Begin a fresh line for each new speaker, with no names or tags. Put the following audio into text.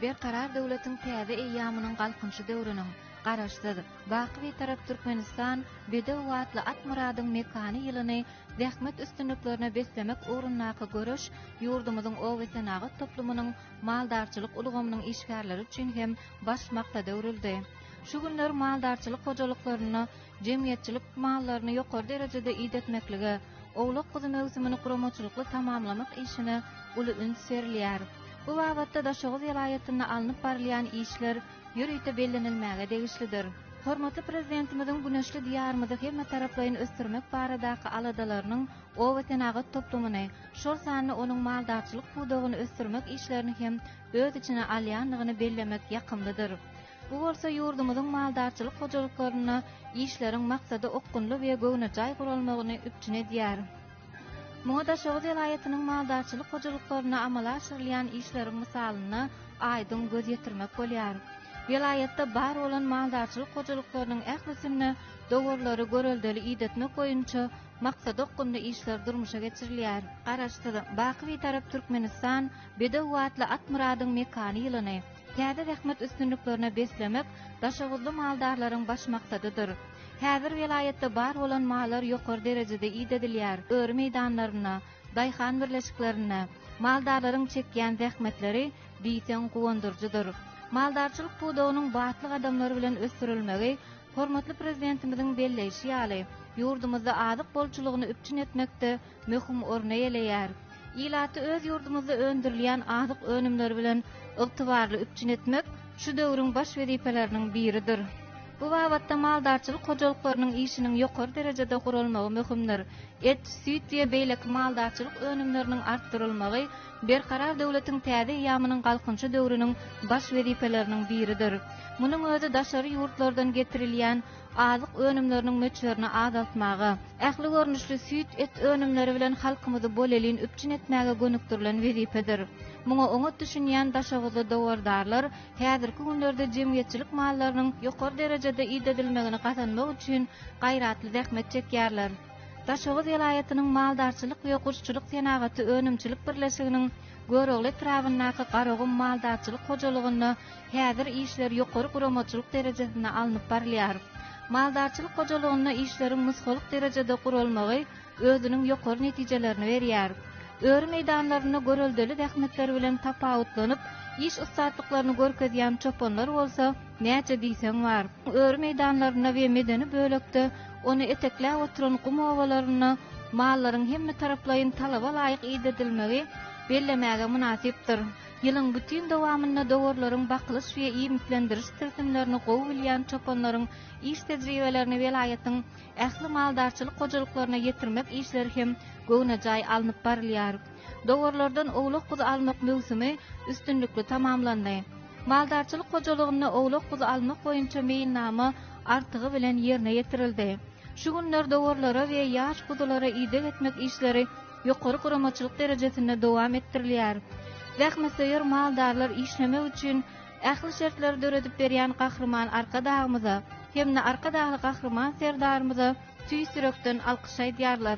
berkarar döwletiň täze eýamynyň galkynçy döwrüniň garaşsyz baky tarap Türkmenistan bedew watly at muradyň mekany ýylyny zähmet üstünliklerine beslemek ugrundaky görüş ýurdumyzyň owesenagy toplumynyň maldarçylyk ulgamynyň işgärleri üçin hem baş maksada öwrüldi. Şu günler maldarçylyk hojalyklaryny, jemgyýetçilik mallaryny ýokary derejede iýdetmeklige, owluk gyzy mewsumyny guramaçylykly tamamlamak işine uly ün serilýär. Bu wagtda da şoğuz ýylaýatyna alınıp barylýan işler ýürüýte bellenilmäge degişlidir. Hormatly prezidentimiziň güneşli diýarymyzda hemme taraplaryň ösdürmek baradaky aladalarynyň owesenagy toplumyny, şol sany onuň maldarçylyk budagyny ösdürmek işlerini hem öz içine alýanlygyny bellemek ýakymlydyr. Bu bolsa ýurdumyzyň maldarçylyk hojalyklaryny işleriň maksady okgunly we göwnejay gurulmagyny üpçün edýär. Muňa da şoğuz ýylaýatynyň maldarçylyk hojalyklaryna amala aşyrylýan işleriň misalyny aýdym göz ýetirmek bolýar. Vilayetde bar olan maldarçylyk hojalyklarynyň ählisini dowurlary göreldeli iýdetmek boýunça maksady okgunly işler durmuşa geçirilýär. Garaşsyz baky tarap Türkmenistan bedew watly at muradyň mekany ýylyny täze zähmet üstünliklerine beslemek daşaguzly maldarlaryň baş maksadydyr. Häzir vilayetde bar olan mallar ýokary derejede iýdedilýär. Öri meýdanlaryna, daýhan birleşiklerine maldarlaryň çekýän zähmetleri diýsen gowandyrjydyr. Maldarçylyk budagynyň batlyk adamlary bilen ösdürilmegi hormatly prezidentimiziň belleşi ýaly ýurdumyzda azyk bolçylygyny üpçün etmekde möhüm orna ýeleýär. Ýylaty öz ýurdumyzda öndürilýän azyk önümleri bilen ygtybarly üpçün etmek şu döwrüň baş wezipeleriniň biridir. Bu wagtda maldarçylyk hojalyklarynyň işiniň ýokary derejede gurulmagy möhümdir. Et, süýt we beýlek maldarçylyk önümleriniň artdyrylmagy berkarar döwletiň täze ýamynyň galkynçy döwrüniň baş wezipeleriniň biridir. Munyň özi daşary ýurtlardan getirilýän azyk önümleriniň möçlerini azaltmagy, ähli görnüşli süýt et önümleri bilen halkymyzy bolelin üpçün etmäge gönükdirilen wezipedir. Muňa oňa düşünýän daşaguzly dowurdarlar häzirki günlerde jemgyýetçilik mallarynyň ýokary derejede iýdedilmegini gazanmak üçin gaýratly zähmet çekýärler. Daşaguz ýylaýatynyň maldarçylyk we gurççylyk senagaty önümçilik birleşiginiň Görogly trawynaky garagym maldarçylyk hojalygyny häzir işler ýokary guramaçylyk derejesine alınıp barylýar. Maldarçylyk hojalygyny işleriň mysgalyk derejede gurulmagy özüniň ýokary netijelerini berýär. Öri meýdanlaryna göreldeli zähmetler bilen tapawutlanyp iş ustadlyklaryny görkezýän çopanlar bolsa näçe diýsen bar. Öri meýdanlaryna we medeni bölekde onu etekläp oturan gum owalaryny mallaryň hemme taraplaryň talaba laýyk iýdedilmegi bellemäge münasipdir. Ýylyň bütün dowamyna dowurlaryň baklyş we iýmiklendiriş tärtiplerini gowy bilýän çopanlaryň iş tejribelerini vilayatyň ähli maldarçylyk hojalyklaryna ýetirmek işleri hem göwnejay alınıp barylýar. Dowurlardan owluk gyzy almak mewsumi üstünlikli tamamlandy. Maldarçylyk hojalygyny owluk gyzy almak boýunça meýilnama artygy bilen ýerine ýetirildi. Şu günler dowurlara we ýaş gyzylara iýdek etmek işleri ýokary guramaçylyk derejesinde dowam etdirilýär. Zähmetseýär maldarlar işlemek üçin ähli şertleri döredip berýän gahrman arkadagymyza hemne arkadagy gahrman serdarymyza tüýsürekden alkyş aýdýarlar.